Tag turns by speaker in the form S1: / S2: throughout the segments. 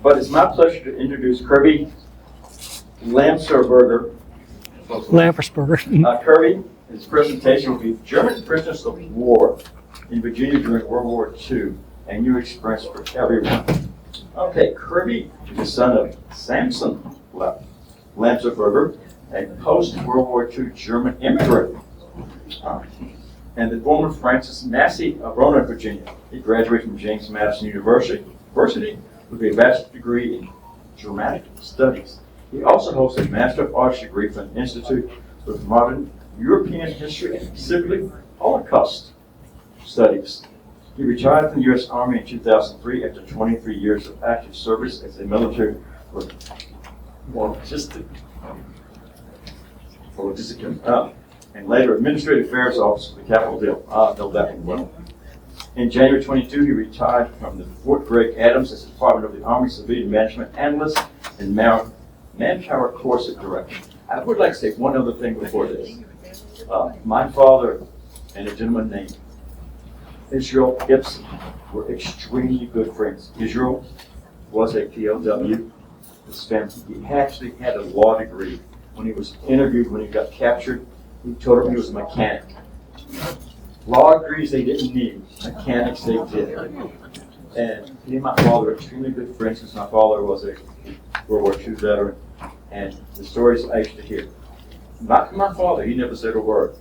S1: But it's my pleasure to introduce Kirby Lampersberger. Kirby, his presentation will be German prisoners of war in Virginia during World War II, a new experience for everyone. Okay, Kirby is the son of Samson Lampersberger, a post-World War II German immigrant, and the former Francis Massey of Roanoke, Virginia. He graduated from James Madison University with a bachelor's degree in dramatic studies. He also holds a Master of Arts degree from the Institute of Modern European History and specifically Holocaust Studies. He retired from the U.S. Army in 2003 after 23 years of active service as a military and later Administrative Affairs Officer of the Capitol Hill. I know that one well. In January 22, he retired from the Fort Gregg Adams as Department of the Army Civilian Management Analyst and Manpower Course Director. I would like to say one other thing before this. My father and a gentleman named Israel Gibson were extremely good friends. Israel was a POW. He actually had a law degree. When he was interviewed, when he got captured, he told him he was a mechanic. Law degrees they didn't need, mechanics they did. And he and my father were extremely good friends since my father was a World War II veteran. And the stories I used to hear. Not from my father, he never said a word,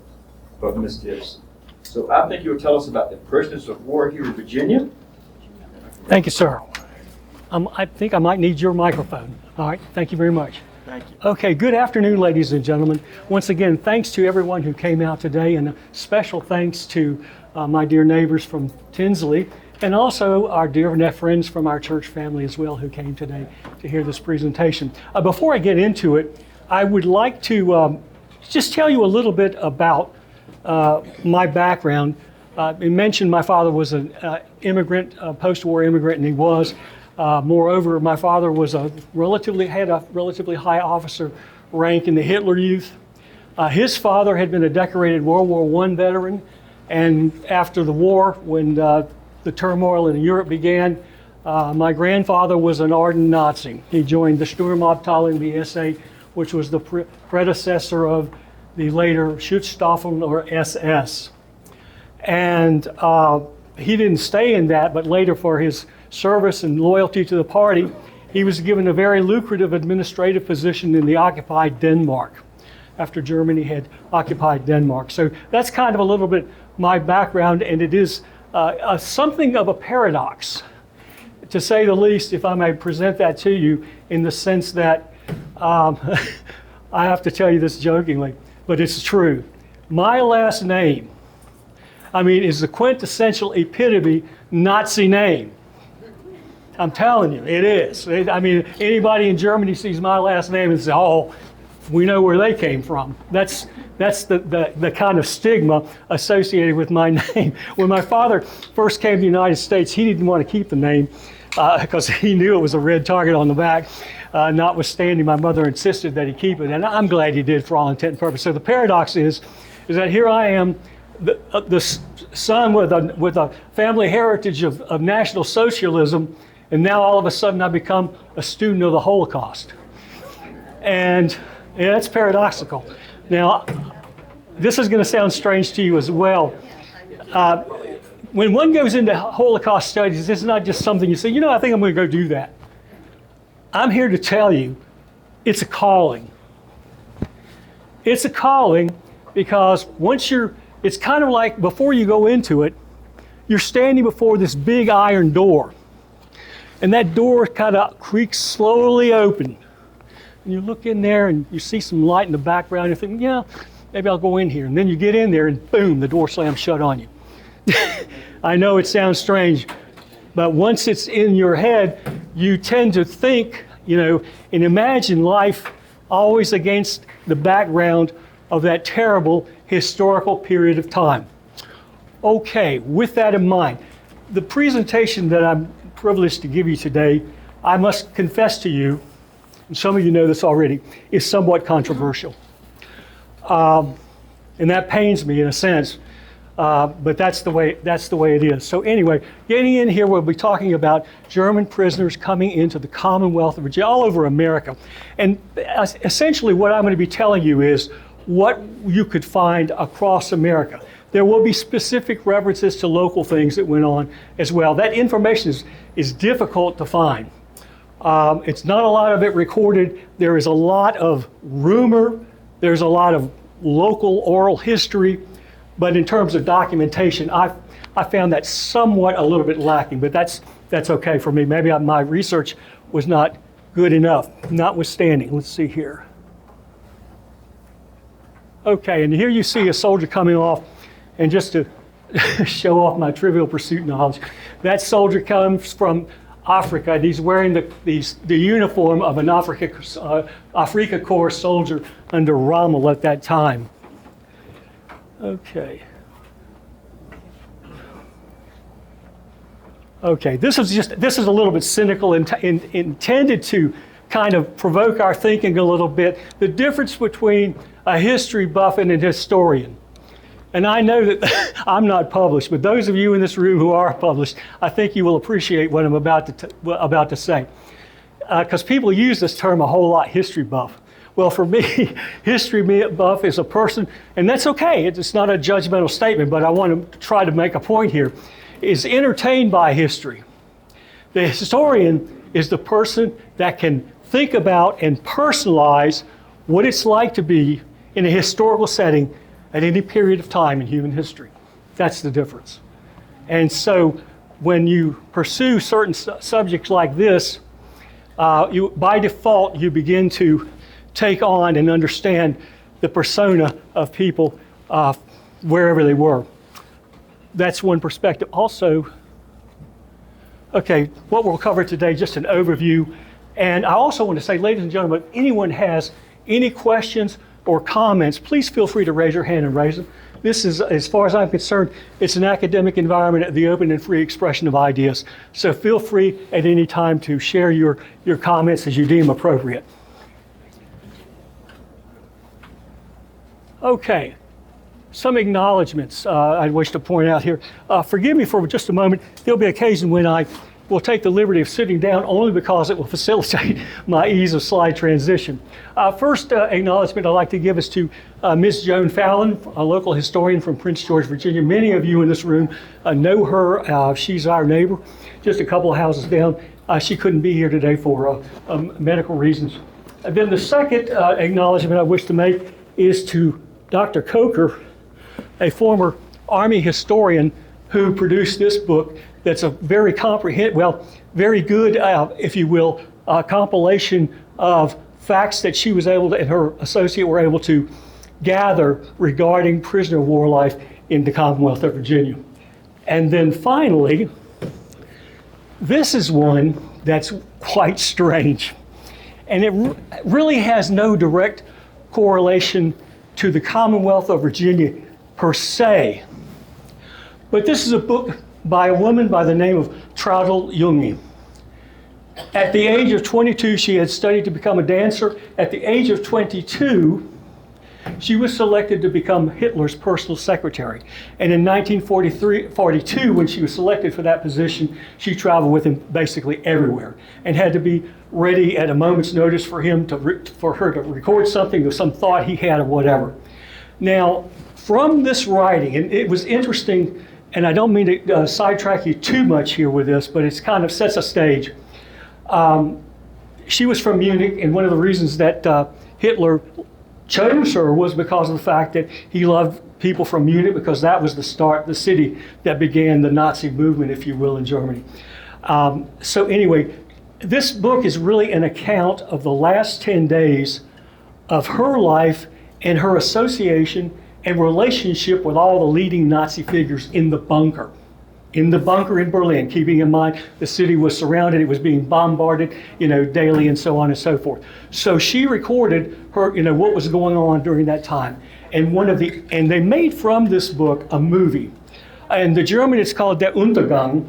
S1: but from Miss Gibson. So I think you'll tell us about the prisoners of war here in Virginia.
S2: Thank you, sir. I think I might need your microphone. All right, thank you very much.
S1: Thank you.
S2: Okay, good afternoon, ladies and gentlemen. Once again, thanks to everyone who came out today, and a special thanks to my dear neighbors from Tinsley, and also our dear friends from our church family as well who came today to hear this presentation. Before I get into it, I would like to just tell you a little bit about my background. You mentioned my father was an immigrant, a post-war immigrant, and he was. Moreover, my father was had a relatively high officer rank in the Hitler Youth. His father had been a decorated World War I veteran, and after the war, when the turmoil in Europe began, my grandfather was an ardent Nazi. He joined the Sturmabteilung, the SA, which was the predecessor of the later Schutzstaffel or SS. And he didn't stay in that, but later for his service and loyalty to the party, he was given a very lucrative administrative position in the occupied Denmark after Germany had occupied Denmark. So that's kind of a little bit my background, and it is something of a paradox, to say the least, if I may present that to you, in the sense that I have to tell you this jokingly, but it's true. My last name, is the quintessential epitome Nazi name. I'm telling you, it is. Anybody in Germany sees my last name and says, "Oh, we know where they came from." That's the kind of stigma associated with my name. When my father first came to the United States, he didn't want to keep the name because he knew it was a red target on the back. Notwithstanding, my mother insisted that he keep it, and I'm glad he did for all intent and purpose. So the paradox is that here I am, the son with a family heritage of National Socialism, and now all of a sudden I become a student of the Holocaust. And yeah, it's paradoxical. Now, this is going to sound strange to you as well. When one goes into Holocaust studies, it's not just something you say, I think I'm going to go do that. I'm here to tell you, it's a calling. It's a calling because it's kind of like before you go into it, you're standing before this big iron door. And that door kind of creaks slowly open. And you look in there and you see some light in the background. You think, yeah, maybe I'll go in here. And then you get in there and boom, the door slams shut on you. I know it sounds strange, but once it's in your head, you tend to think, and imagine life always against the background of that terrible historical period of time. Okay, with that in mind, the presentation that I'm privileged to give you today, I must confess to you, and some of you know this already, is somewhat controversial. And that pains me in a sense. But that's the way it is. So anyway, getting in here, we'll be talking about German prisoners coming into the Commonwealth of Virginia, all over America. And essentially what I'm going to be telling you is what you could find across America. There will be specific references to local things that went on as well. That information is difficult to find. It's not a lot of it recorded. There is a lot of rumor. There's a lot of local oral history. But in terms of documentation, I found that somewhat a little bit lacking. But that's okay for me. Maybe my research was not good enough, notwithstanding. Let's see here. Okay, and here you see a soldier coming off, and just to show off my Trivial Pursuit knowledge, that soldier comes from Africa, and he's wearing the uniform of an Afrika Korps soldier under Rommel at that time. Okay. Okay, this is a little bit cynical and intended to kind of provoke our thinking a little bit. The difference between a history buff and a historian. And I know that I'm not published, but those of you in this room who are published, I think you will appreciate what I'm about to say. Because people use this term a whole lot, history buff. Well, for me, history buff is a person, and that's okay. It's not a judgmental statement, but I want to try to make a point here, is entertained by history. The historian is the person that can think about and personalize what it's like to be in a historical setting at any period of time in human history. That's the difference. And so when you pursue certain subjects like this, by default, you begin to take on and understand the persona of people wherever they were. That's one perspective. Also, okay, what we'll cover today, just an overview. And I also want to say, ladies and gentlemen, if anyone has any questions or comments, please feel free to raise your hand and raise them. This is, as far as I'm concerned, it's an academic environment, the open and free expression of ideas. So feel free at any time to share your comments as you deem appropriate. Okay, some acknowledgments I wish to point out here. Forgive me for just a moment. There'll be occasion when I will take the liberty of sitting down only because it will facilitate my ease of slide transition. First acknowledgement I'd like to give is to Ms. Joan Fallon, a local historian from Prince George, Virginia. Many of you in this room know her. She's our neighbor, just a couple of houses down. She couldn't be here today for medical reasons. And then the second acknowledgement I wish to make is to Dr. Coker, a former Army historian who produced this book that's a very very good, if you will, compilation of facts that she was able to, and her associate were able to gather regarding prisoner of war life in the Commonwealth of Virginia. And then finally, this is one that's quite strange. And it really has no direct correlation to the Commonwealth of Virginia per se. But this is a book by a woman by the name of Traudl Junge. At the age of 22, she had studied to become a dancer. At the age of 22, she was selected to become Hitler's personal secretary. And in 1942, when she was selected for that position, she traveled with him basically everywhere and had to be ready at a moment's notice for her to record something or some thought he had or whatever. Now, from this writing, and it was interesting, and I don't mean to sidetrack you too much here with this, but it kind of sets a stage. She was from Munich, and one of the reasons that Hitler chose her was because of the fact that he loved people from Munich, because that was the city that began the Nazi movement, if you will, in Germany. So anyway, this book is really an account of the last 10 days of her life and her association and relationship with all the leading Nazi figures in the bunker in Berlin, keeping in mind the city was surrounded, it was being bombarded, daily and so on and so forth. So she recorded her, what was going on during that time. And they made from this book a movie. In the German, it's called Der Untergang.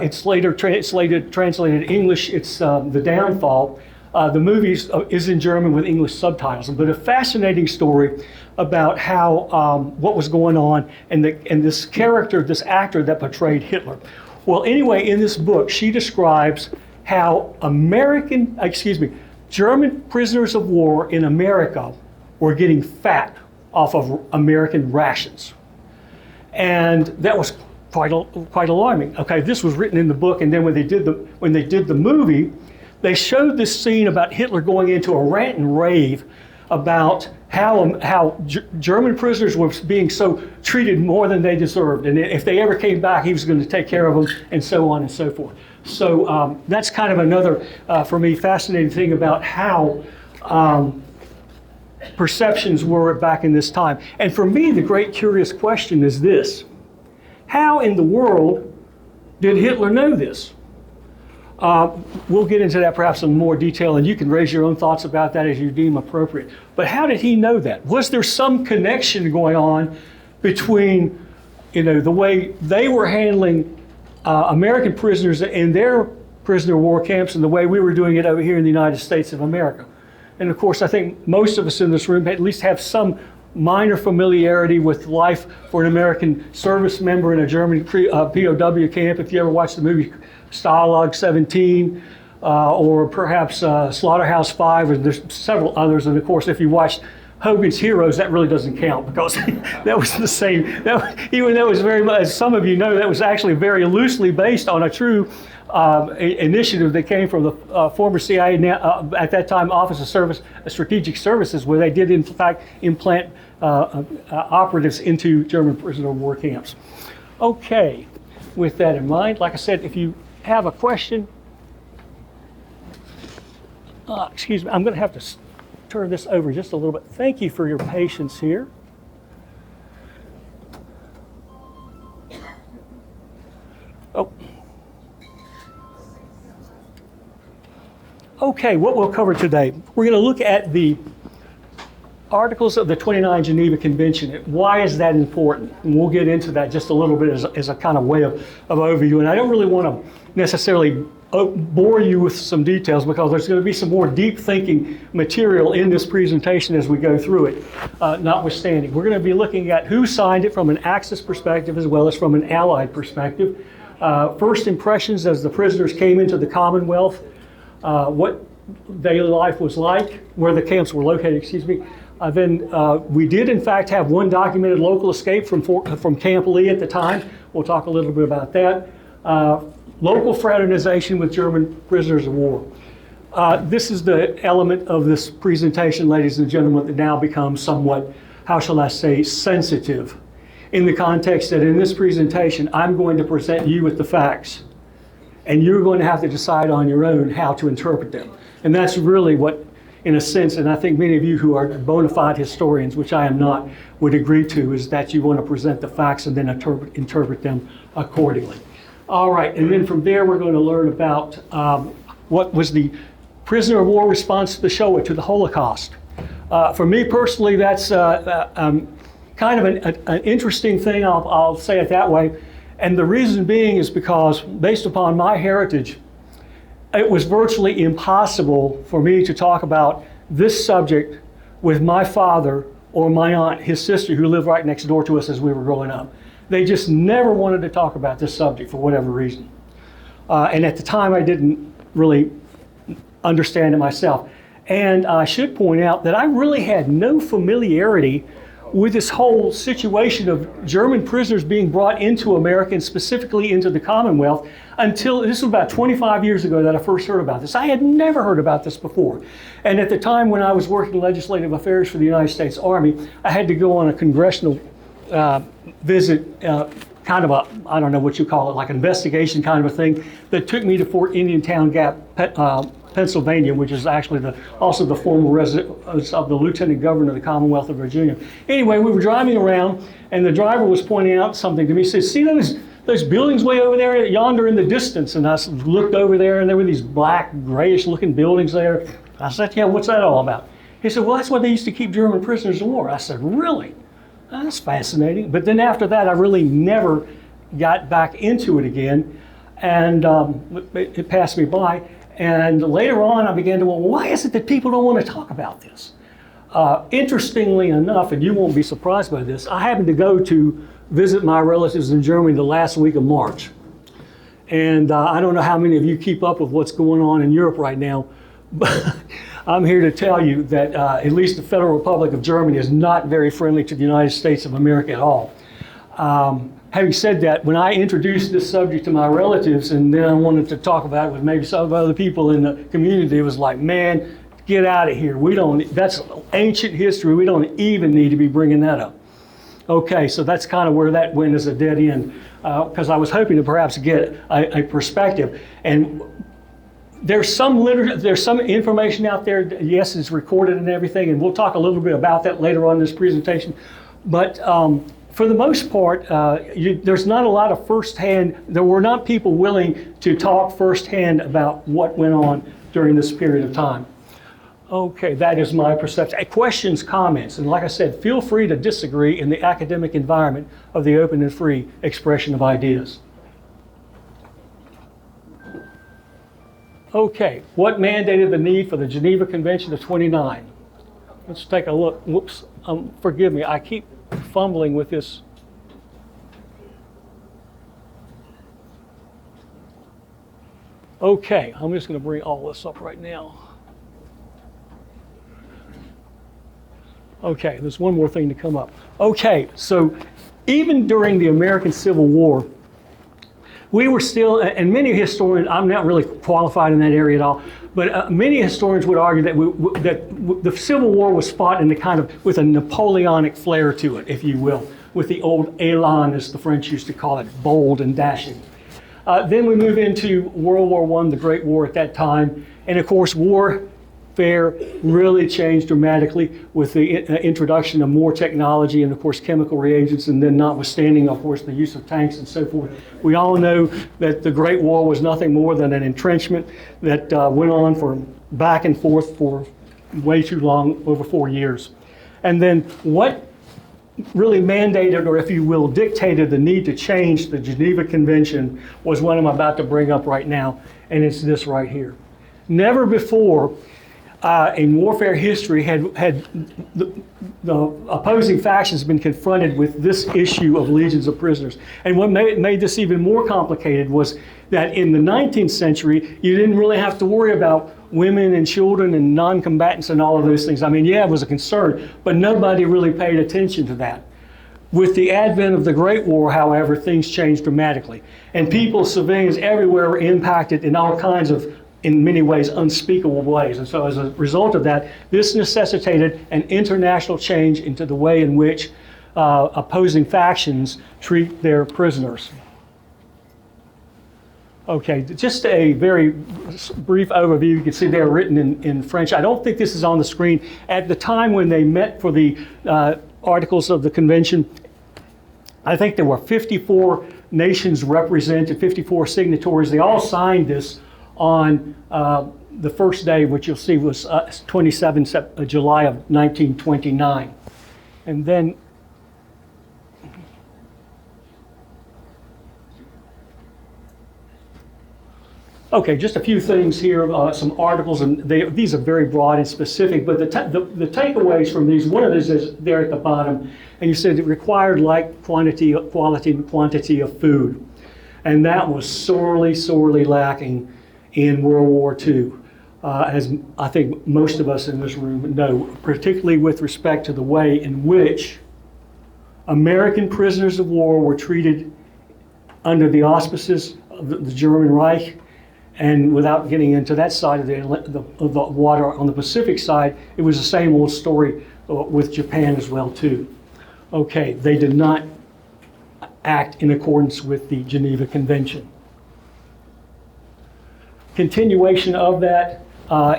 S2: It's later translated English, it's The Downfall. The movie is in German with English subtitles, but a fascinating story about how what was going on and this character, this actor that portrayed Hitler. Well, anyway, in this book, she describes how German prisoners of war in America were getting fat off of American rations. And that was quite alarming. Okay, this was written in the book, and then when they did the movie, they showed this scene about Hitler going into a rant and rave about how German prisoners were being so treated more than they deserved, and if they ever came back, he was going to take care of them, and so on and so forth. So that's kind of another, for me, fascinating thing about how perceptions were back in this time. And for me, the great curious question is this: how in the world did Hitler know this? We'll get into that perhaps in more detail, and you can raise your own thoughts about that as you deem appropriate. But how did he know that? Was there some connection going on between, the way they were handling American prisoners in their prisoner of war camps and the way we were doing it over here in the United States of America? And of course, I think most of us in this room at least have some minor familiarity with life for an American service member in a German POW camp. If you ever watched the movie Stalag 17, or perhaps Slaughterhouse 5, or there's several others. And of course, if you watched Hogan's Heroes, that really doesn't count because that was the same. Even though it was very much, as some of you know, that was actually very loosely based on a true initiative that came from the former CIA, at that time Office of Strategic Services, where they did in fact implant operatives into German prisoner of war camps. Okay, with that in mind, like I said, if you have a question, excuse me, I'm going to have to turn this over just a little bit. Thank you for your patience here. Oh. Okay, what we'll cover today, we're going to look at the Articles of the 29 Geneva Convention. Why is that important? And we'll get into that just a little bit as a kind of way of overview. And I don't really want to necessarily bore you with some details because there's going to be some more deep thinking material in this presentation as we go through it, notwithstanding. We're going to be looking at who signed it from an Axis perspective as well as from an Allied perspective. First impressions as the prisoners came into the Commonwealth, what daily life was like, where the camps were located, excuse me. Then we did in fact have one documented local escape from Camp Lee at the time. We'll talk a little bit about that. Local fraternization with German prisoners of war. This is the element of this presentation, ladies and gentlemen, that now becomes somewhat, how shall I say, sensitive, in the context that in this presentation I'm going to present you with the facts, and you're going to have to decide on your own how to interpret them. And that's really what, in a sense, and I think many of you who are bona fide historians, which I am not, would agree to, is that you want to present the facts and then interpret them accordingly. All right, and then from there we're going to learn about what was the prisoner of war response to the Shoah, to the Holocaust. For me personally, that's kind of an interesting thing, I'll say it that way. And the reason being is because, based upon my heritage, it was virtually impossible for me to talk about this subject with my father or my aunt, his sister, who lived right next door to us as we were growing up. They just never wanted to talk about this subject for whatever reason. And at the time, I didn't really understand it myself. And I should point out that I really had no familiarity with this whole situation of German prisoners being brought into America, and specifically into the Commonwealth, until this was about 25 years ago that I first heard about this. I had never heard about this before. And at the time when I was working legislative affairs for the United States Army, I had to go on a congressional visit, kind of a, I don't know what you call it, like an investigation kind of a thing, that took me to Fort Indiantown Gap, Pennsylvania, which is actually also the former residence of the Lieutenant Governor of the Commonwealth of Virginia. Anyway, we were driving around, and the driver was pointing out something to me. He said, "See those buildings way over there, yonder in the distance?" And I looked over there, and there were these black, grayish-looking buildings there. I said, "Yeah, what's that all about?" He said, "Well, that's where they used to keep German prisoners of war." I said, "Really? That's fascinating." But then after that, I really never got back into it again, and it passed me by. And later on, I began to wonder, why is it that people don't want to talk about this? Interestingly enough, and you won't be surprised by this, I happened to go to visit my relatives in Germany the last week of March. And I don't know how many of you keep up with what's going on in Europe right now, but I'm here to tell you that at least the Federal Republic of Germany is not very friendly to the United States of America at all. Having said that, when I introduced this subject to my relatives and then I wanted to talk about it with maybe some other people in the community, it was like, man, get out of here. That's ancient history. We don't even need to be bringing that up. Okay, so that's kind of where that went as a dead end, because I was hoping to perhaps get a perspective. And there's some literature, there's some information out there, yes, it's recorded and everything, and we'll talk a little bit about that later on in this presentation. But for the most part, there's not a lot of firsthand, there were not people willing to talk firsthand about what went on during this period of time. Okay, that is my perception. Questions, comments, and like I said, feel free to disagree in the academic environment of the open and free expression of ideas. Okay, what mandated the need for the Geneva Convention of '29? Let's take a look. Whoops, forgive me, I keep fumbling with this. Okay, I'm just going to bring all this up right now. Okay, there's one more thing to come up. Okay, so even during the American Civil War, we were still, and many historians, I'm not really qualified in that area at all, but many historians would argue that the Civil War was fought in the kind of, with a Napoleonic flair to it, if you will, with the old élan, as the French used to call it, bold and dashing. Then we move into World War I, the Great War at that time, and of course warfare really changed dramatically with the introduction of more technology and of course chemical reagents, and then notwithstanding of course the use of tanks and so forth. We all know that the Great War was nothing more than an entrenchment that went on for back and forth for way too long, over 4 years. And then what really mandated, or if you will, dictated the need to change the Geneva Convention was what I'm about to bring up right now, and it's this right here. Never before in warfare history had the opposing factions been confronted with this issue of legions of prisoners. And what made this even more complicated was that in the 19th century, you didn't really have to worry about women and children and non-combatants and all of those things. I mean, yeah, it was a concern, but nobody really paid attention to that. With the advent of the Great War, however, things changed dramatically. And people, civilians everywhere were impacted in all kinds of, in many ways, unspeakable ways. And so as a result of that, this necessitated an international change into the way in which opposing factions treat their prisoners. Okay, just a very brief overview. You can see they're written in French. I don't think this is on the screen. At the time when they met for the Articles of the Convention, I think there were 54 nations represented, 54 signatories. They all signed this on the first day, which you'll see was 27 July of 1929. And then, okay, just a few things here, some articles, and these are very broad and specific, but the takeaways from these, one of these is there at the bottom, and you said it required like quality, and quantity of food. And that was sorely, sorely lacking in World War II, as I think most of us in this room know, particularly with respect to the way in which American prisoners of war were treated under the auspices of the German Reich. And without getting into that side of the water, on the Pacific side, it was the same old story with Japan as well too. Okay, they did not act in accordance with the Geneva Convention. Continuation of that,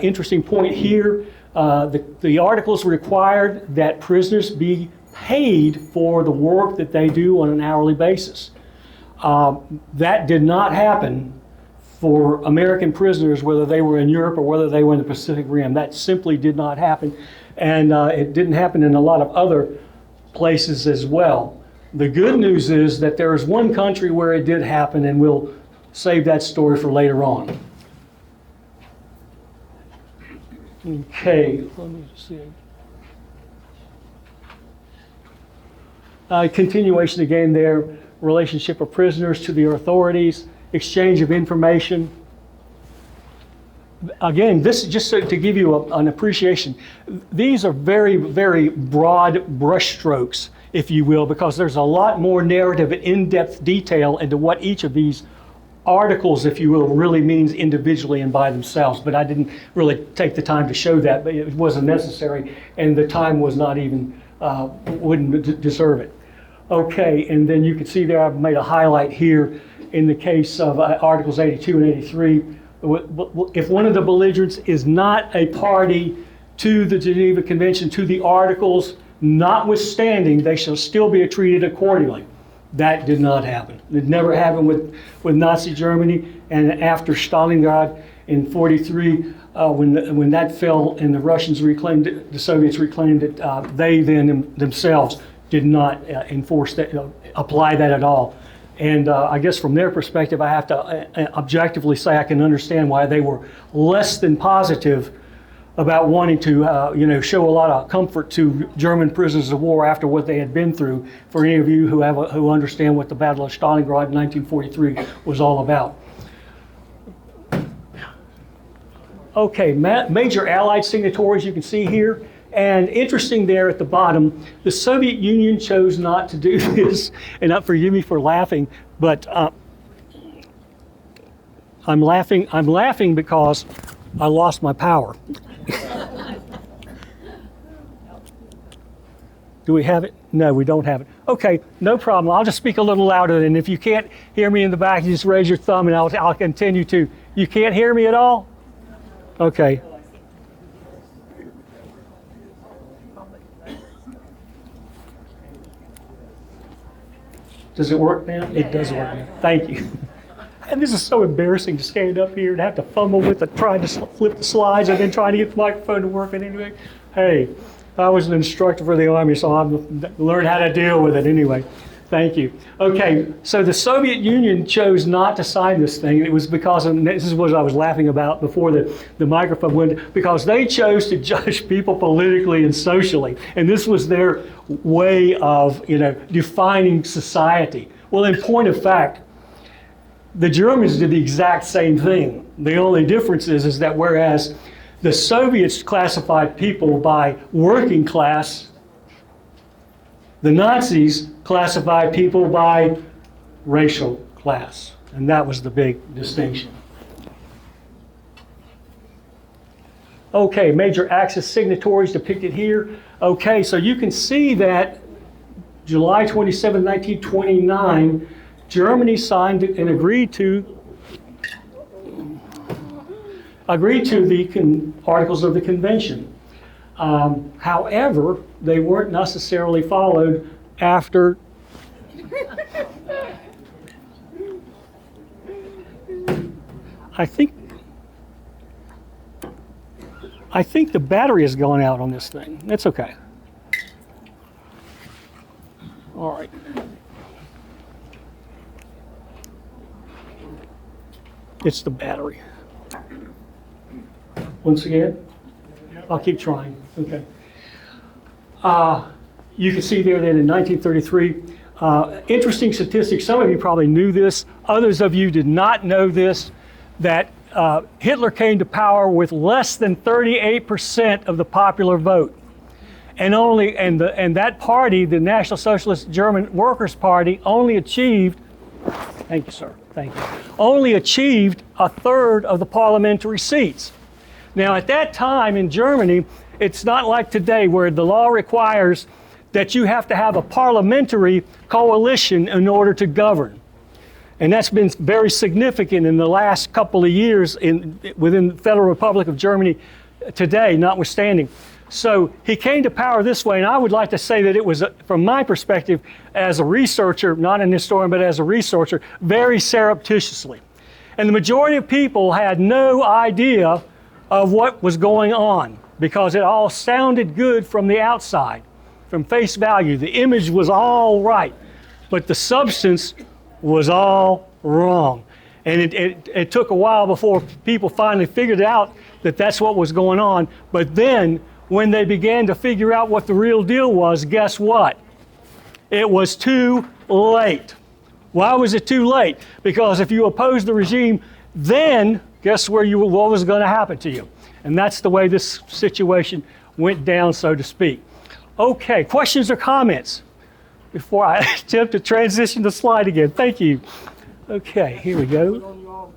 S2: interesting point here, the articles required that prisoners be paid for the work that they do on an hourly basis. That did not happen for American prisoners, whether they were in Europe or whether they were in the Pacific Rim. That simply did not happen, and it didn't happen in a lot of other places as well. The good news is that there is one country where it did happen, and we'll save that story for later on. Okay, let me see. Continuation again there, relationship of prisoners to the authorities, exchange of information. Again, this is just to give you an appreciation. These are very, very broad brushstrokes, if you will, because there's a lot more narrative and in-depth detail into what each of these articles, if you will, really means individually and by themselves. But I didn't really take the time to show that, but it wasn't necessary, and the time was not even, wouldn't deserve it. Okay, and then you can see there I've made a highlight here in the case of Articles 82 and 83. If one of the belligerents is not a party to the Geneva Convention, to the Articles, notwithstanding, they shall still be treated accordingly. That did not happen. It never happened with Nazi Germany, and after Stalingrad in 43, when that fell and the Russians reclaimed it, the Soviets reclaimed it, they then themselves did not enforce that, apply that at all. And I guess from their perspective, I have to objectively say I can understand why they were less than positive about wanting to, show a lot of comfort to German prisoners of war after what they had been through. For any of you who understand what the Battle of Stalingrad in 1943 was all about. Okay, major Allied signatories you can see here. And interesting there at the bottom, the Soviet Union chose not to do this, and forgive me for laughing, but I'm laughing because I lost my power. Do we have it? No, we don't have it. Okay, no problem. I'll just speak a little louder, and if you can't hear me in the back, you just raise your thumb and I'll continue to. You can't hear me at all? Okay. Does it work now? It does work now. Thank you. And this is so embarrassing to stand up here and have to fumble with it, trying to flip the slides and then trying to get the microphone to work. And anyway, hey, I was an instructor for the Army, so I've learned how to deal with it anyway. Thank you. Okay, so the Soviet Union chose not to sign this thing. And it was because, and this is what I was laughing about before the microphone went, because they chose to judge people politically and socially. And this was their way of, defining society. Well, in point of fact, the Germans did the exact same thing. The only difference is that whereas the Soviets classified people by working class, the Nazis classified people by racial class. And that was the big distinction. Okay, major Axis signatories depicted here. Okay, so you can see that July 27, 1929, Germany signed and agreed to the Articles of the Convention. However, they weren't necessarily followed after I think the battery has gone out on this thing. That's okay. All right. It's the battery. Once again, I'll keep trying. Okay. You can see there that in 1933, interesting statistics, some of you probably knew this, others of you did not know this, that Hitler came to power with less than 38% of the popular vote. And that party, the National Socialist German Workers' Party, only achieved, thank you, sir, thank you, only achieved a third of the parliamentary seats. Now, at that time in Germany, it's not like today where the law requires that you have to have a parliamentary coalition in order to govern. And that's been very significant in the last couple of years within the Federal Republic of Germany today, notwithstanding. So he came to power this way, and I would like to say that it was, from my perspective, as a researcher, not an historian, but as a researcher, very surreptitiously. And the majority of people had no idea of what was going on because it all sounded good from the outside, from face value. The image was all right, but the substance was all wrong. And it took a while before people finally figured out that that's what was going on. But then, when they began to figure out what the real deal was, guess what? It was too late. Why was it too late? Because if you opposed the regime, then guess what was going to happen to you? And that's the way this situation went down, so to speak. Okay, questions or comments before I attempt to transition the slide again? Thank you. Okay, here we go.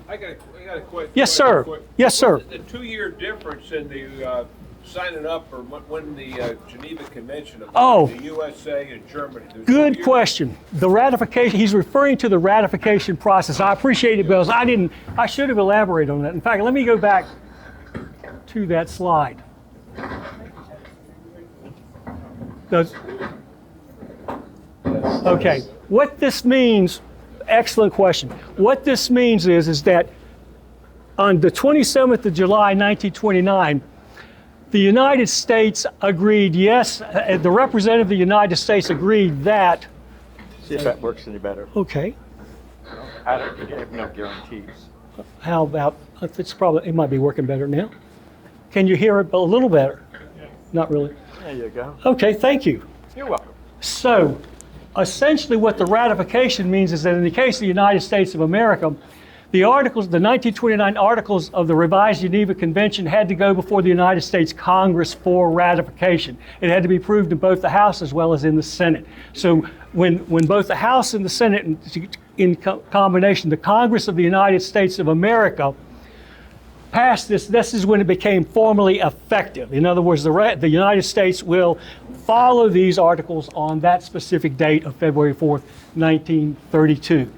S3: I got a question.
S2: Yes, sir. Yes, sir.
S3: The 2-year difference in the signing up for when the Geneva Convention of the USA and Germany.
S2: Good question. The ratification, he's referring to the ratification process. I appreciate it, Bills. I should have elaborated on that. In fact, let me go back to that slide. Okay, what this means, excellent question. What this means is that on the 27th of July, 1929, the United States agreed, yes, the representative of the United States agreed that.
S1: See if that works any better.
S2: Okay.
S1: I don't have no guarantees.
S2: How about, it might be working better now. Can you hear it a little better? Not really.
S1: There you go.
S2: Okay, thank you.
S1: You're welcome.
S2: So, essentially what the ratification means is that in the case of the United States of America, the 1929 Articles of the Revised Geneva Convention had to go before the United States Congress for ratification. It had to be approved in both the House as well as in the Senate. So when both the House and the Senate, in combination, the Congress of the United States of America passed this is when it became formally effective. In other words, the United States will follow these articles on that specific date of February 4th, 1932.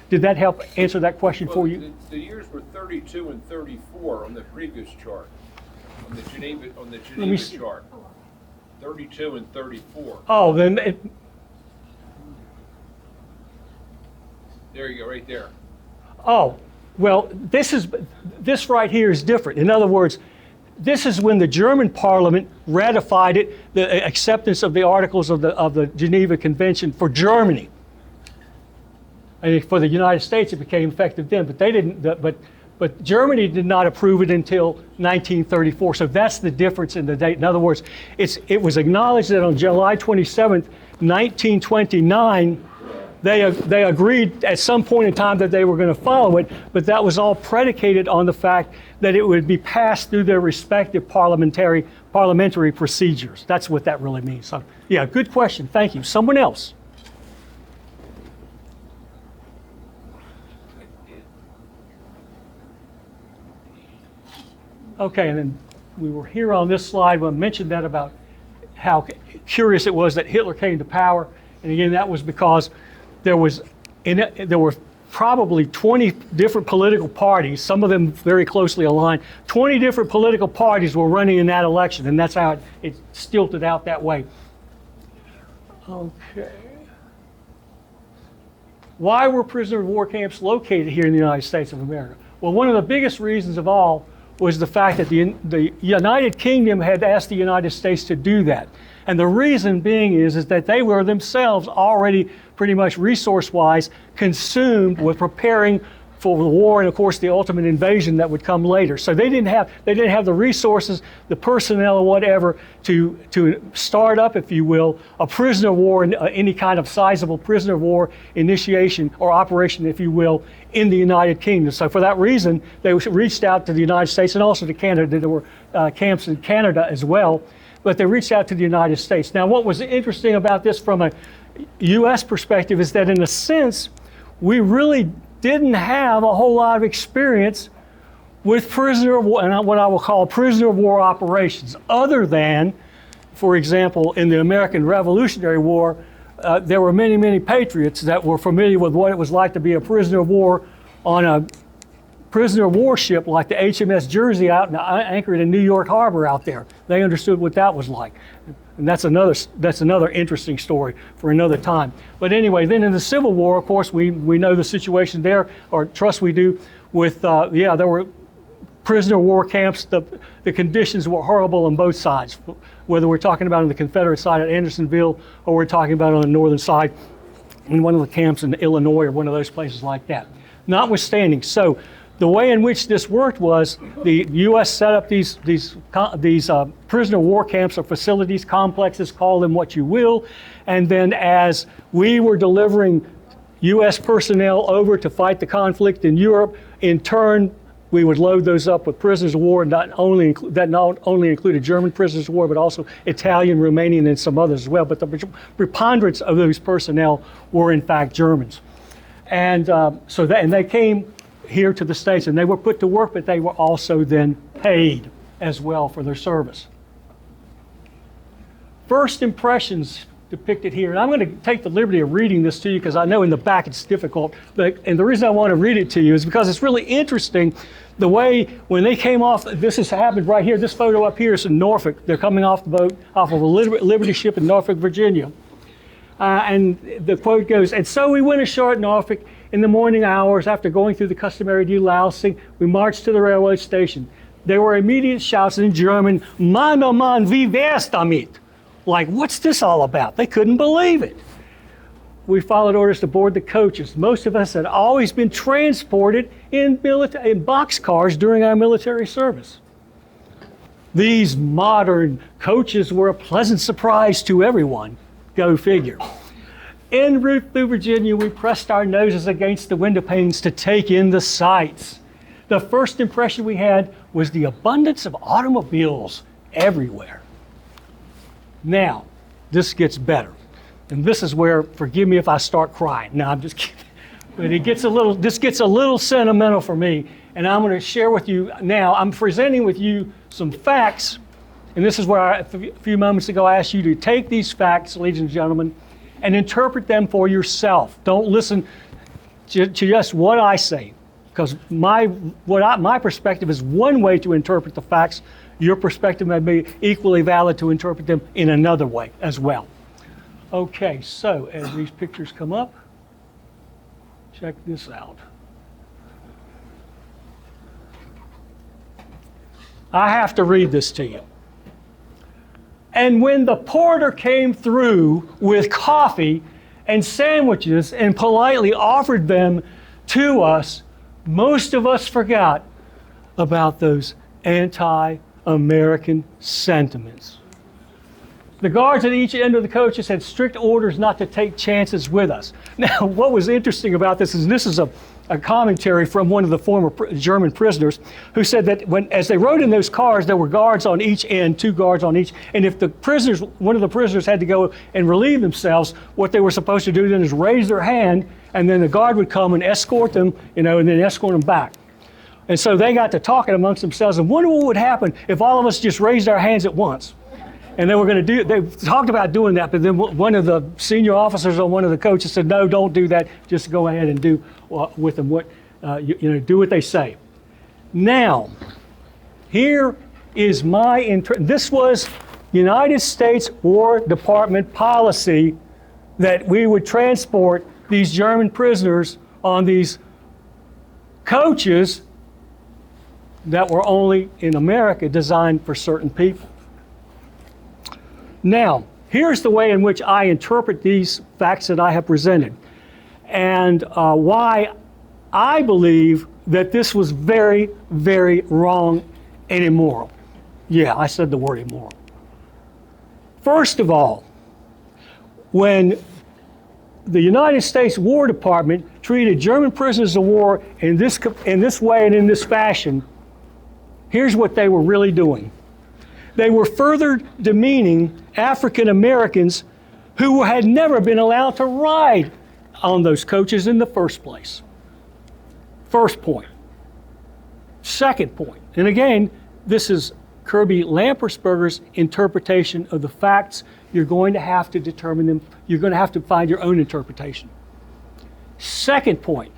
S2: Did that help answer that question for you?
S3: The years were 32 and 34 on the previous chart, on the Geneva chart. 32 and 34.
S2: Oh, then
S3: there you go, right there.
S2: Oh, well, this right here is different. In other words, this is when the German Parliament ratified it, the acceptance of the Articles of the Geneva Convention for Germany. And for the United States, it became effective then, but they didn't. But Germany did not approve it until 1934. So that's the difference in the date. In other words, it was acknowledged that on July 27th, 1929, they agreed at some point in time that they were going to follow it, but that was all predicated on the fact that it would be passed through their respective parliamentary procedures. That's what that really means. So, yeah, good question. Thank you. Someone else. Okay, and then we were here on this slide when I mentioned that about how curious it was that Hitler came to power. And again, that was because there were probably 20 different political parties, some of them very closely aligned. 20 different political parties were running in that election, and that's how it stilted out that way. Okay. Why were prisoner of war camps located here in the United States of America? Well, one of the biggest reasons of all was the fact that the United Kingdom had asked the United States to do that. And the reason being is that they were themselves already pretty much resource-wise consumed with preparing for the war and, of course, the ultimate invasion that would come later. So they didn't have the resources, the personnel, or whatever to start up, if you will, a prisoner of war, any kind of sizable prisoner of war initiation or operation, if you will, in the United Kingdom. So for that reason, they reached out to the United States and also to Canada. There were camps in Canada as well, but they reached out to the United States. Now, what was interesting about this from a U.S. perspective is that, in a sense, we really didn't have a whole lot of experience with prisoner of war, and what I will call prisoner of war operations, other than, for example, in the American Revolutionary War, there were many, many patriots that were familiar with what it was like to be a prisoner of war on a prisoner of war ship like the HMS Jersey anchored in New York Harbor out there. They understood what that was like. And that's another interesting story for another time. But anyway, then in the Civil War, of course, we know the situation there, or trust we do, with, there were prisoner of war camps. The conditions were horrible on both sides, whether we're talking about on the Confederate side at Andersonville or we're talking about on the northern side in one of the camps in Illinois or one of those places like that. Notwithstanding, so the way in which this worked was the U.S. set up these prisoner war camps or facilities, complexes, call them what you will, and then as we were delivering U.S. personnel over to fight the conflict in Europe, in turn, we would load those up with prisoners of war, that not only included German prisoners of war, but also Italian, Romanian, and some others as well. But the preponderance of those personnel were in fact Germans. And and they came here to the States, and they were put to work, but they were also then paid as well for their service. First impressions depicted here, and I'm going to take the liberty of reading this to you because I know in the back it's difficult, and the reason I want to read it to you is because it's really interesting the way when they came off, this has happened right here, this photo up here is in Norfolk. They're coming off the boat, off of a Liberty ship in Norfolk, Virginia. And the quote goes, "And so we went ashore at Norfolk in the morning hours after going through the customary delousing. We marched to the railway station. There were immediate shouts in German, 'Mann, oh Mann, wie wär's damit?' Like, what's this all about? They couldn't believe it. We followed orders to board the coaches. Most of us had always been transported in boxcars during our military service. These modern coaches were a pleasant surprise to everyone. Go figure. En route through Virginia, we pressed our noses against the window panes to take in the sights. The first impression we had was the abundance of automobiles everywhere. Now, this gets better. And this is where, forgive me if I start crying. No, I'm just kidding. But this gets a little sentimental for me. And I'm going to share with you now, I'm presenting with you some facts. And this is where a few moments ago I asked you to take these facts, ladies and gentlemen, and interpret them for yourself. Don't listen to just what I say, because my perspective is one way to interpret the facts. Your perspective may be equally valid to interpret them in another way as well. Okay, so as these pictures come up, check this out. I have to read this to you. And when the porter came through with coffee and sandwiches and politely offered them to us, most of us forgot about those anti-American sentiments. The guards at each end of the coaches had strict orders not to take chances with us. Now, what was interesting about this is a commentary from one of the former German prisoners who said that as they rode in those cars, there were guards on each end, 2 guards on each, and if one of the prisoners had to go and relieve themselves, what they were supposed to do then is raise their hand, and then the guard would come and escort them, and then escort them back. And so they got to talking amongst themselves and wonder what would happen if all of us just raised our hands at once. And they talked about doing that, but then one of the senior officers on one of the coaches said, no, don't do that. Just go ahead and do with them do what they say. Now, here is this was United States War Department policy that we would transport these German prisoners on these coaches that were only in America designed for certain people. Now, here's the way in which I interpret these facts that I have presented, and why I believe that this was very, very wrong and immoral. Yeah, I said the word immoral. First of all, when the United States War Department treated German prisoners of war in this way and in this fashion, here's what they were really doing. They were further demeaning African Americans who had never been allowed to ride on those coaches in the first place. First point. Second point, and again, this is Kirby Lampersberger's interpretation of the facts. You're going to have to determine them. You're going to have to find your own interpretation. Second point.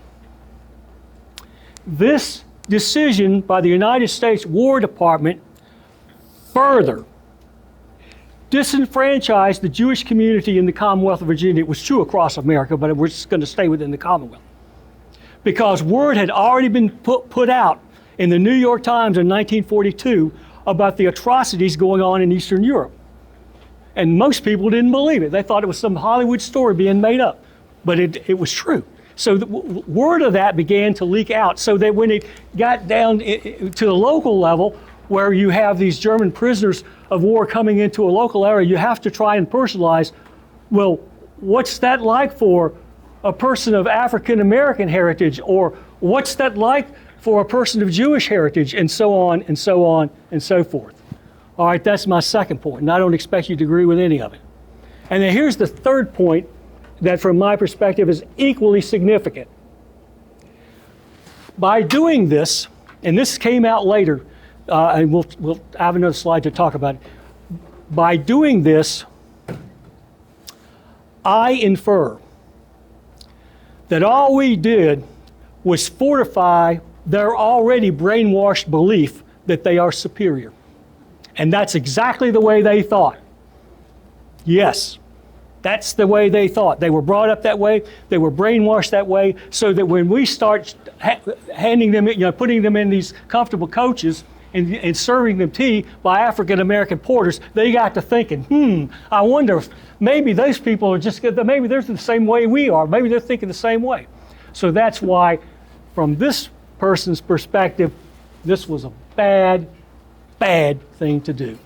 S2: This decision by the United States War Department further disenfranchised the Jewish community in the Commonwealth of Virginia. It was true across America, but we're just going to stay within the Commonwealth. Because word had already been put out in the New York Times in 1942 about the atrocities going on in Eastern Europe. And most people didn't believe it. They thought it was some Hollywood story being made up. But it was true. So the word of that began to leak out, so that when it got down to the local level, where you have these German prisoners of war coming into a local area, you have to try and personalize, well, what's that like for a person of African American heritage, or what's that like for a person of Jewish heritage, and so on and so on and so forth. All right, that's my second point, and I don't expect you to agree with any of it. And then here's the third point that from my perspective is equally significant. By doing this, and this came out later, and we'll have another slide to talk about it. By doing this, I infer that all we did was fortify their already brainwashed belief that they are superior. And that's exactly the way they thought. Yes, that's the way they thought. They were brought up that way, they were brainwashed that way, so that when we start handing them, putting them in these comfortable coaches and serving them tea by African American porters, they got to thinking, I wonder if maybe those people are maybe they're the same way we are. Maybe they're thinking the same way. So that's why, from this person's perspective, this was a bad thing to do.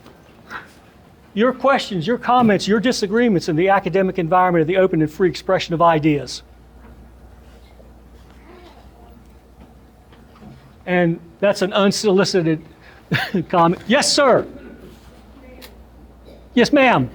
S2: Your questions, your comments, your disagreements in the academic environment of the open and free expression of ideas. And that's an unsolicited comment. Yes, sir. Yes, ma'am.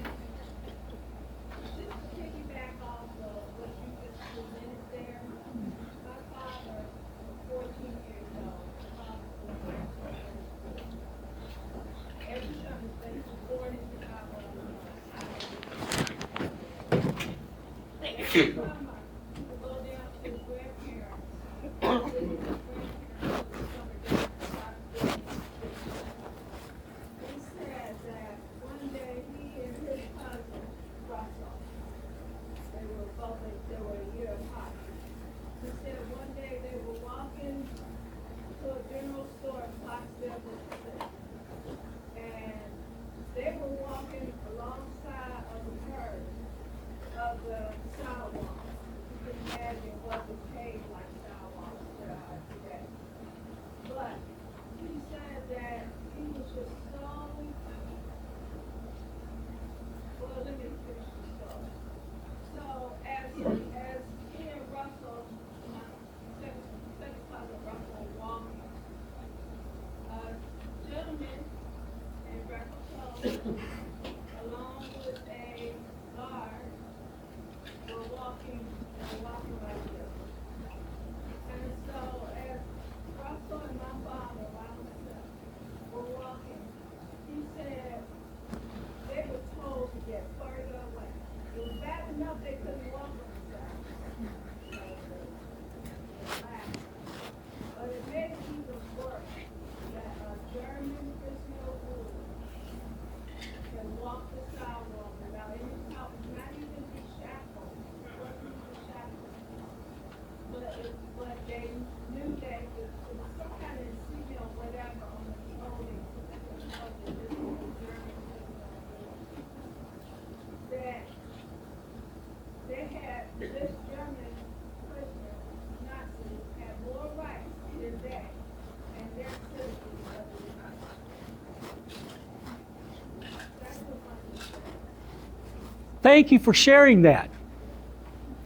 S2: Thank you for sharing that.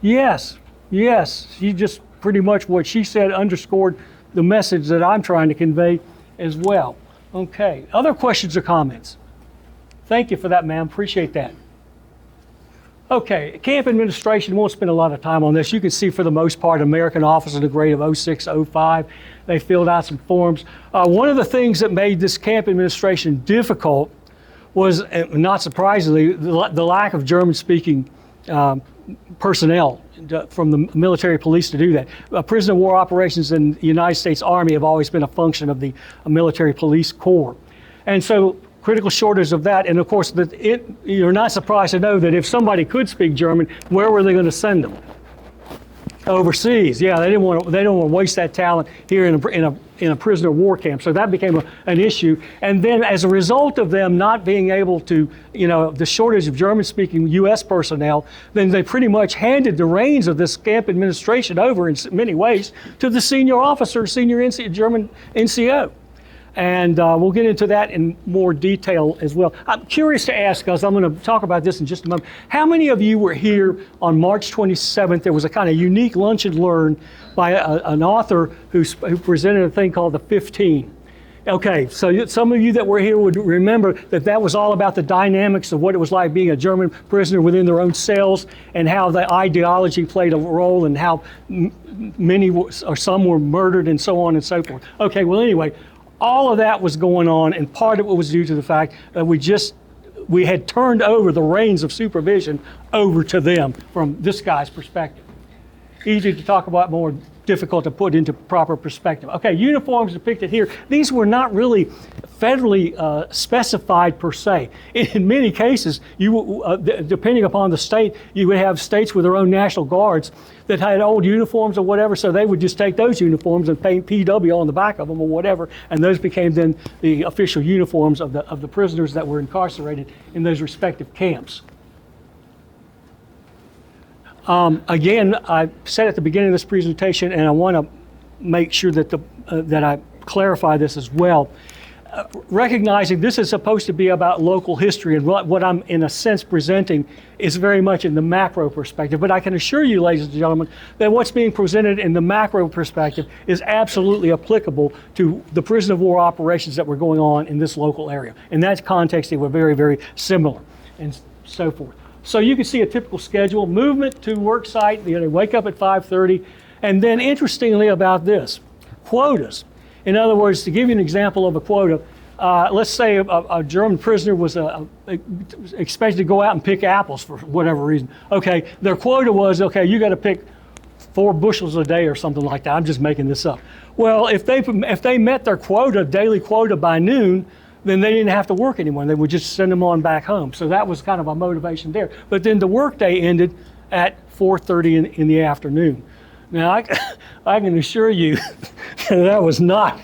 S2: Yes, she just pretty much what she said underscored the message that I'm trying to convey as well. Okay, other questions or comments? Thank you for that, ma'am, appreciate that. Okay, camp administration, won't spend a lot of time on this. You can see for the most part, American officers in the grade of 06, 05, they filled out some forms. One of the things that made this camp administration difficult was, not surprisingly, the lack of German-speaking personnel from the military police to do that. Prisoner of war operations in the United States Army have always been a function of the military police corps. And so, critical shortage of that, and of course, you're not surprised to know that if somebody could speak German, where were they going to send them? Overseas. Yeah, they don't want to waste that talent here in in a prisoner of war camp. So that became an issue. And then as a result of them not being able to, the shortage of German-speaking U.S. personnel, then they pretty much handed the reins of this camp administration over in many ways to the senior officer, German NCO. And we'll get into that in more detail as well. I'm curious to ask, because I'm going to talk about this in just a moment, how many of you were here on March 27th? There was a kind of unique lunch and learn by an author who presented a thing called the 15. Okay, so some of you that were here would remember that was all about the dynamics of what it was like being a German prisoner within their own cells, and how the ideology played a role, and how many or some were murdered, and so on and so forth. Okay, well anyway, all of that was going on, and part of it was due to the fact that we had turned over the reins of supervision over to them from this guy's perspective. Easy to talk about, more difficult to put into proper perspective. Okay, uniforms depicted here. These were not really federally specified per se. In many cases, depending upon the state, you would have states with their own National Guards that had old uniforms or whatever, so they would just take those uniforms and paint PW on the back of them or whatever, and those became then the official uniforms of the prisoners that were incarcerated in those respective camps. Again, I said at the beginning of this presentation, and I want to make sure that that I clarify this as well. Recognizing this is supposed to be about local history, and what I'm in a sense presenting is very much in the macro perspective. But I can assure you, ladies and gentlemen, that what's being presented in the macro perspective is absolutely applicable to the prison of war operations that were going on in this local area. In that context, they were very, very similar, and so forth. So you can see a typical schedule: movement to work site, they wake up at 5:30, and then interestingly about this, quotas. In other words, to give you an example of a quota, let's say a German prisoner was expected to go out and pick apples for whatever reason. Okay, their quota was, okay, you got to pick 4 bushels a day or something like that. I'm just making this up. Well, if they met their quota, daily quota by noon, then they didn't have to work anymore. They would just send them on back home. So that was kind of a motivation there. But then the workday ended at 4:30 in the afternoon. Now, I can assure you that was not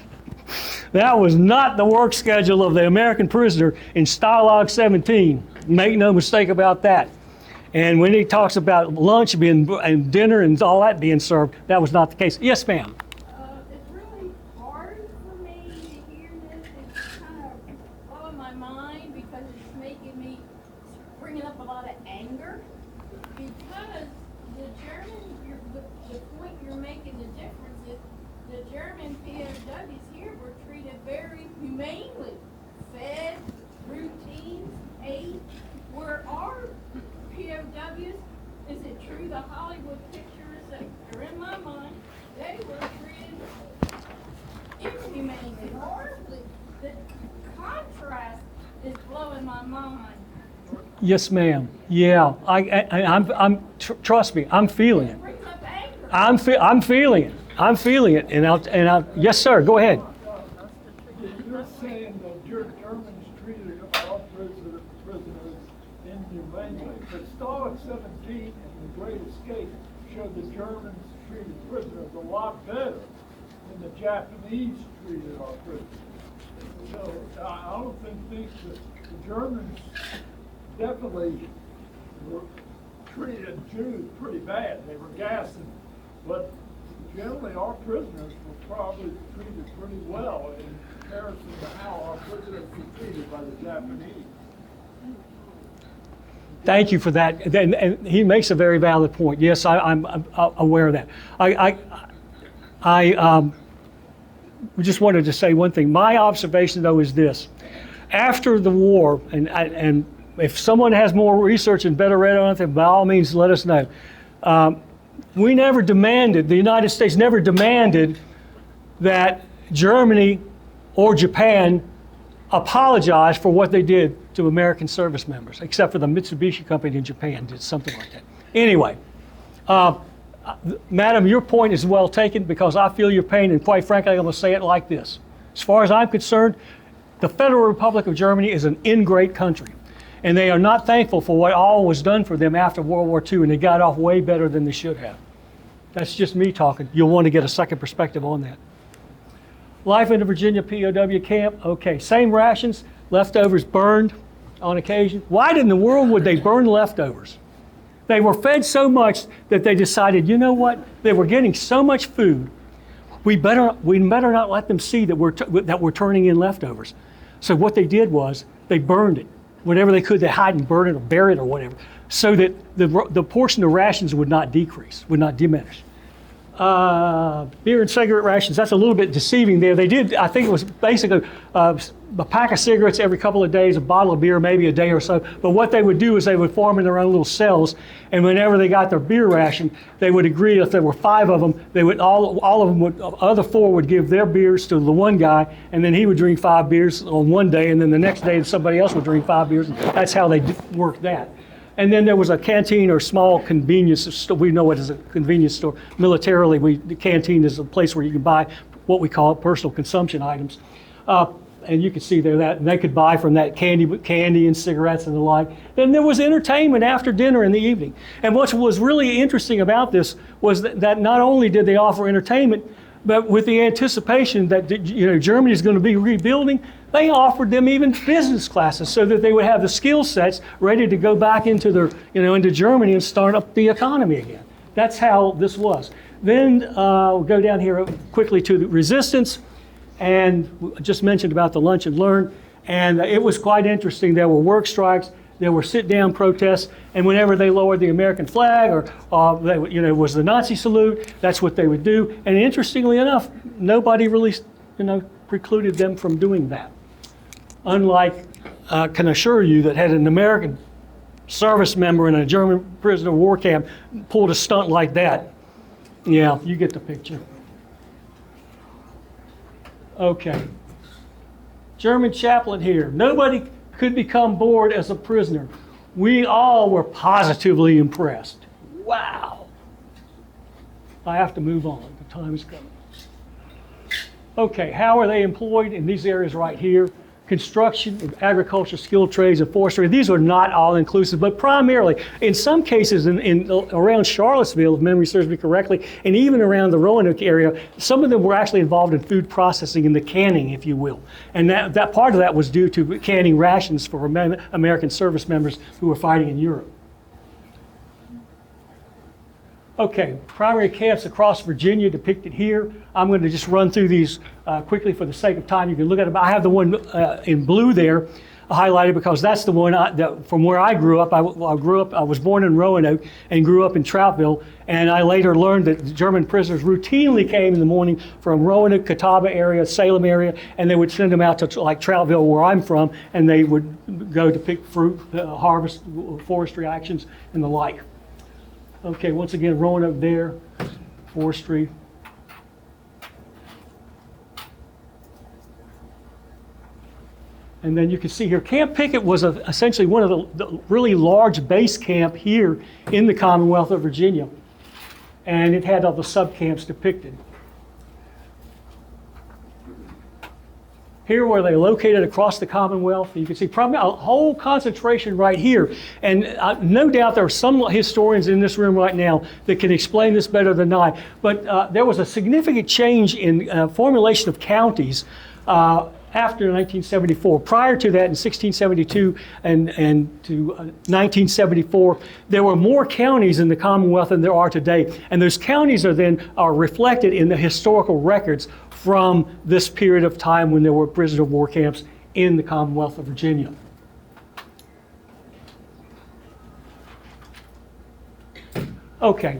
S2: the work schedule of the American prisoner in Stalag 17. Make no mistake about that. And when he talks about lunch and dinner and all that being served, that was not the case. Yes, ma'am.
S4: It's really hard for me to hear this. It's kind of blowing my mind because it's making me bringing up a lot of anger. Because the point you're making, the difference is the German POWs here were treated very humanely, fed, routines, ate. Where our POWs, is it true the Hollywood pictures that are in my mind, they were treated inhumanely, horribly. The contrast is blowing my mind.
S2: Yes, ma'am. Yeah, trust me, I'm feeling it.
S4: It brings up anger.
S2: I'm feeling it. I'm feeling it. And yes, sir. Go ahead.
S5: You're saying that Germans treated our prisoners inhumanely, but Stalag 17 and the Great Escape showed the Germans treated prisoners a lot better than the Japanese treated our prisoners. So I don't think that the Germans definitely treated Jews pretty bad. They were gassing, but generally our prisoners were probably treated pretty well in comparison to how our prisoners were treated by the Japanese.
S2: Thank you for that. And he makes a very valid point. Yes, I'm aware of that. I just wanted to say one thing. My observation, though, is this. After the war, and if someone has more research and better read on it, then by all means let us know. We never demanded, the United States never demanded that Germany or Japan apologize for what they did to American service members, except for the Mitsubishi Company in Japan did something like that. Anyway, Madam, your point is well taken because I feel your pain, and quite frankly, I'm going to say it like this. As far as I'm concerned, the Federal Republic of Germany is an ingrate country, and they are not thankful for what all was done for them after World War II, and they got off way better than they should have. That's just me talking. You'll want to get a second perspective on that. Life in the Virginia POW camp, okay, same rations, leftovers burned on occasion. Why in the world would they burn leftovers? They were fed so much that they decided, you know what? They were getting so much food, we better not let them see that we're turning in leftovers. So what they did was they burned it. Whatever they could, they hide and burn it or bury it or whatever, so that the portion of rations would not decrease, would not diminish. Beer and cigarette rations, that's a little bit deceiving there. They did, I think it was basically a pack of cigarettes every couple of days, a bottle of beer maybe a day or so. But what they would do is they would form in their own little cells, and whenever they got their beer ration, they would agree if there were 5 of them, they would all of them would, other 4 would give their beers to the one guy, and then he would drink 5 beers on one day, and then the next day somebody else would drink 5 beers. And that's how they worked that. And then there was a canteen or small convenience store. We know it as a convenience store. Militarily, the canteen is a place where you can buy what we call personal consumption items. And you can see there that and they could buy from that candy and cigarettes and the like. Then there was entertainment after dinner in the evening. And what was really interesting about this was that not only did they offer entertainment, but with the anticipation that Germany is going to be rebuilding, they offered them even business classes so that they would have the skill sets ready to go back into into Germany and start up the economy again. That's how this was. Then we'll go down here quickly to the resistance, and I just mentioned about the lunch and learn, and it was quite interesting. There were work strikes. There were sit-down protests, and whenever they lowered the American flag or was the Nazi salute, that's what they would do. And interestingly enough, nobody really precluded them from doing that. Unlike, I can assure you, that had an American service member in a German prisoner of war camp pulled a stunt like that. Yeah, you get the picture. Okay. German chaplain here. Nobody could become bored as a prisoner. We all were positively impressed. Wow. I have to move on. The time is coming. Okay, how are they employed in these areas right here? Construction, agriculture, skilled trades, and forestry. These are not all inclusive, but primarily, in some cases in around Charlottesville, if memory serves me correctly, and even around the Roanoke area, some of them were actually involved in food processing and the canning, if you will. And that part of that was due to canning rations for American service members who were fighting in Europe. Okay, primary camps across Virginia depicted here. I'm going to just run through these quickly for the sake of time. You can look at them. I have the one in blue there highlighted because that's the one from where I grew up. I was born in Roanoke and grew up in Troutville, and I later learned that the German prisoners routinely came in the morning from Roanoke, Catawba area, Salem area, and they would send them out to like Troutville, where I'm from, and they would go to pick fruit, harvest, forestry actions, and the like. Okay, once again, Roanoke there, forestry. And then you can see here, Camp Pickett was essentially one of the really large base camp here in the Commonwealth of Virginia. And it had all the sub-camps depicted. Here where they located across the Commonwealth, you can see probably a whole concentration right here. And no doubt there are some historians in this room right now that can explain this better than I. But there was a significant change in formulation of counties after 1974. Prior to that, in 1672 and to 1974, there were more counties in the Commonwealth than there are today. And those counties are reflected in the historical records from this period of time when there were prisoner of war camps in the Commonwealth of Virginia. Okay,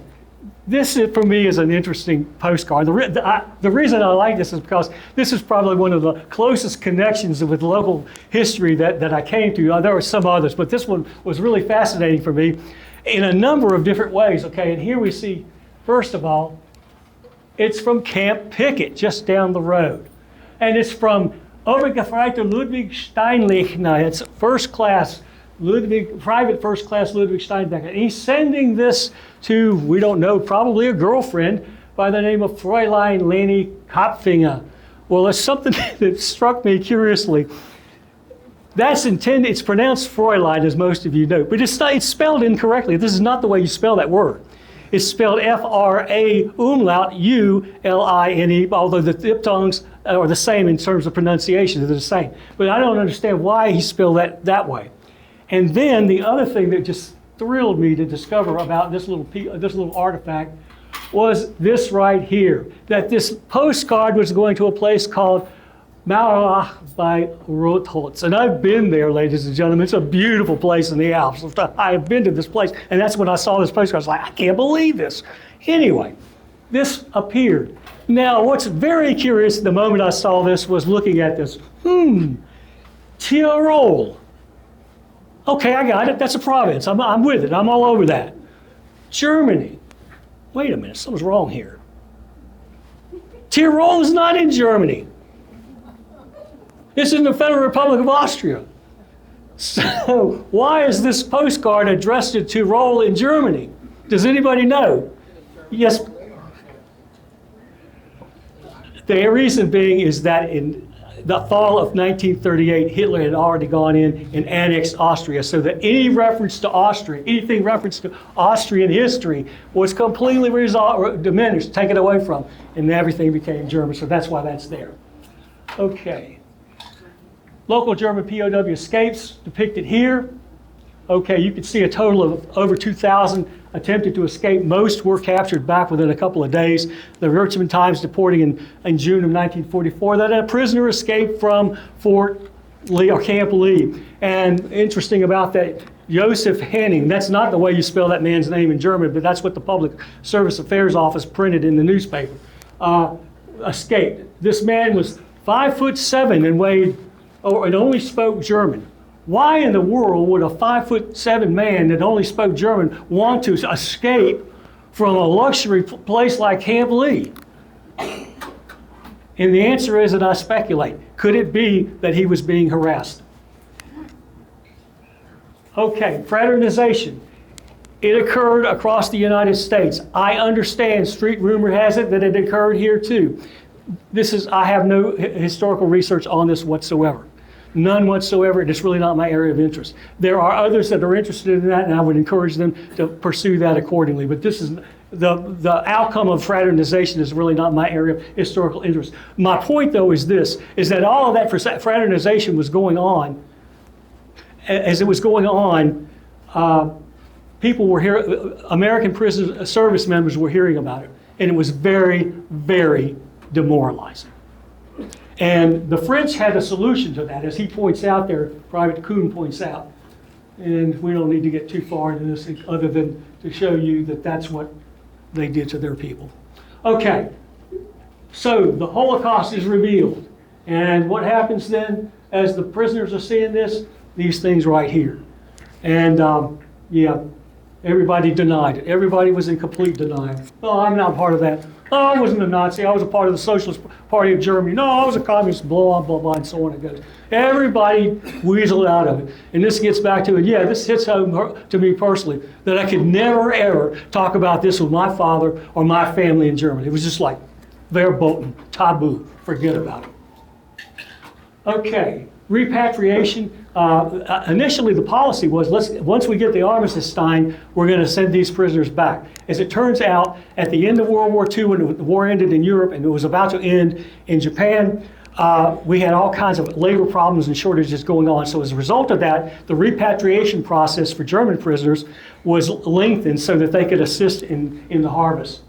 S2: this for me is an interesting postcard. The reason I like this is because this is probably one of the closest connections with local history that I came to. There were some others, but this one was really fascinating for me in a number of different ways. Okay, and here we see, first of all, it's from Camp Pickett, just down the road. And it's from Obergefreiter Ludwig Steinlechner. It's first class, private first class Ludwig Steinbecker. And he's sending this to, we don't know, probably a girlfriend by the name of Fräulein Leni Kopfinger. Well, it's something that struck me curiously. That's intended, it's pronounced Fräulein, as most of you know, but it's spelled incorrectly. This is not the way you spell that word. It's spelled F-R-A umlaut U-L-I-N-E, although the diphthongs are the same in terms of pronunciation. They're the same. But I don't understand why he spelled that way. And then the other thing that just thrilled me to discover about this little artifact was this right here, that this postcard was going to a place called Maurach by Rotholz. And I've been there, ladies and gentlemen. It's a beautiful place in the Alps. I have been to this place, and that's when I saw this postcard. I was like, I can't believe this. Anyway, this appeared. Now, what's very curious the moment I saw this was looking at this. Tyrol. Okay, I got it. That's a province. I'm with it. I'm all over that. Germany. Wait a minute, something's wrong here. Tyrol is not in Germany. It's in the Federal Republic of Austria. So why is this postcard addressed to Tyrol in Germany? Does anybody know? Yes. The reason being is that in the fall of 1938, Hitler had already gone in and annexed Austria, so that any reference to Austria, anything reference to Austrian history was completely diminished, taken away from, and everything became German, so that's why that's there. Okay. Local German POW escapes depicted here. Okay, you can see a total of over 2,000 attempted to escape. Most were captured back within a couple of days. The Richmond Times reporting in June of 1944 that a prisoner escaped from Fort Lee or Camp Lee. And interesting about that, Joseph Henning, that's not the way you spell that man's name in German, but that's what the Public Service Affairs Office printed in the newspaper. Escaped. This man was 5'7" and weighed, and only spoke German. Why in the world would a 5'7" man that only spoke German want to escape from a luxury place like Camp Lee? And the answer is, and I speculate, could it be that he was being harassed? Okay, fraternization. It occurred across the United States. I understand, street rumor has it that it occurred here too. I have no historical research on this whatsoever. None whatsoever. It's really not my area of interest. There are others that are interested in that, and I would encourage them to pursue that accordingly. But this is the outcome of fraternization is really not my area of historical interest. My point, though, is this: is that all of that fraternization was going on. As it was going on, people were here. American prison service members were hearing about it, and it was very, very demoralizing. And the French had a solution to that, as he points out there, Private Kuhn points out. And we don't need to get too far into this other than to show you that that's what they did to their people. Okay, so the Holocaust is revealed. And what happens then, as the prisoners are seeing this? These things right here. And yeah, everybody denied it. Everybody was in complete denial. Oh, I'm not part of that. Oh, I wasn't a Nazi. I was a part of the Socialist Party of Germany. No, I was a communist, blah, blah, blah, and so on it goes. Everybody weaseled out of it. And this gets back to it. Yeah, this hits home to me personally, that I could never, ever talk about this with my father or my family in Germany. It was just like verboten, taboo. Forget about it. Okay, repatriation. Initially, the policy was, once we get the armistice signed, we're going to send these prisoners back. As it turns out, at the end of World War II, when the war ended in Europe and it was about to end in Japan, we had all kinds of labor problems and shortages going on. So as a result of that, the repatriation process for German prisoners was lengthened so that they could assist in the harvest,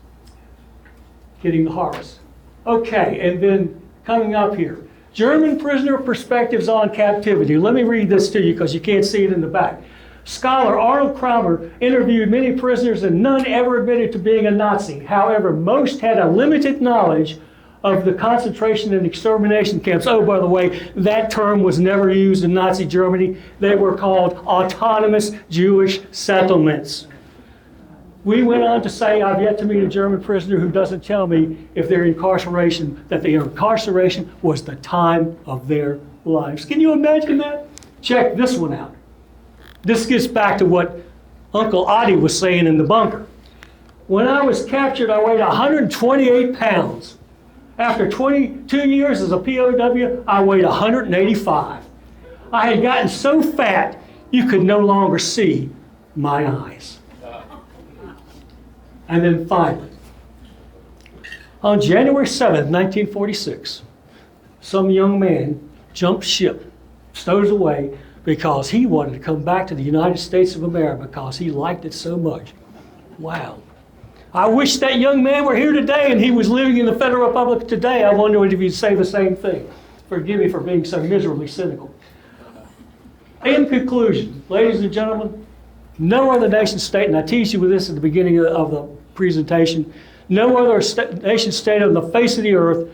S2: getting the harvest. Okay, and then coming up here. German prisoner perspectives on captivity. Let me read this to you because you can't see it in the back. Scholar Arnold Kramer interviewed many prisoners and none ever admitted to being a Nazi. However, most had a limited knowledge of the concentration and extermination camps. Oh, by the way, that term was never used in Nazi Germany. They were called autonomous Jewish settlements. We went on to say, I've yet to meet a German prisoner who doesn't tell me if their incarceration, that their incarceration was the time of their lives. Can you imagine that? Check this one out. This gets back to what Uncle Adi was saying in the bunker. When I was captured, I weighed 128 pounds. After 22 years as a POW, I weighed 185. I had gotten so fat, you could no longer see my eyes. And then finally, on January 7th, 1946, some young man jumped ship, stowed away, because he wanted to come back to the United States of America because he liked it so much. Wow. I wish that young man were here today and he was living in the Federal Republic today. I wonder if he'd say the same thing. Forgive me for being so miserably cynical. In conclusion, ladies and gentlemen, no other nation state, and I teased you with this at the beginning of the presentation, no other nation state on the face of the earth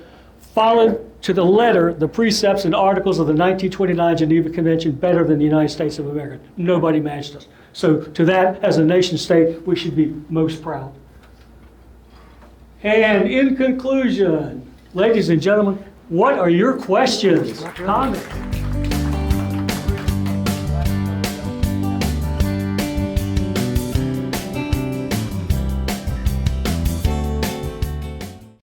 S2: followed to the letter the precepts and articles of the 1929 Geneva Convention better than the United States of America. Nobody matched us. So to that, as a nation state, we should be most proud. And in conclusion, ladies and gentlemen, what are your questions, comments?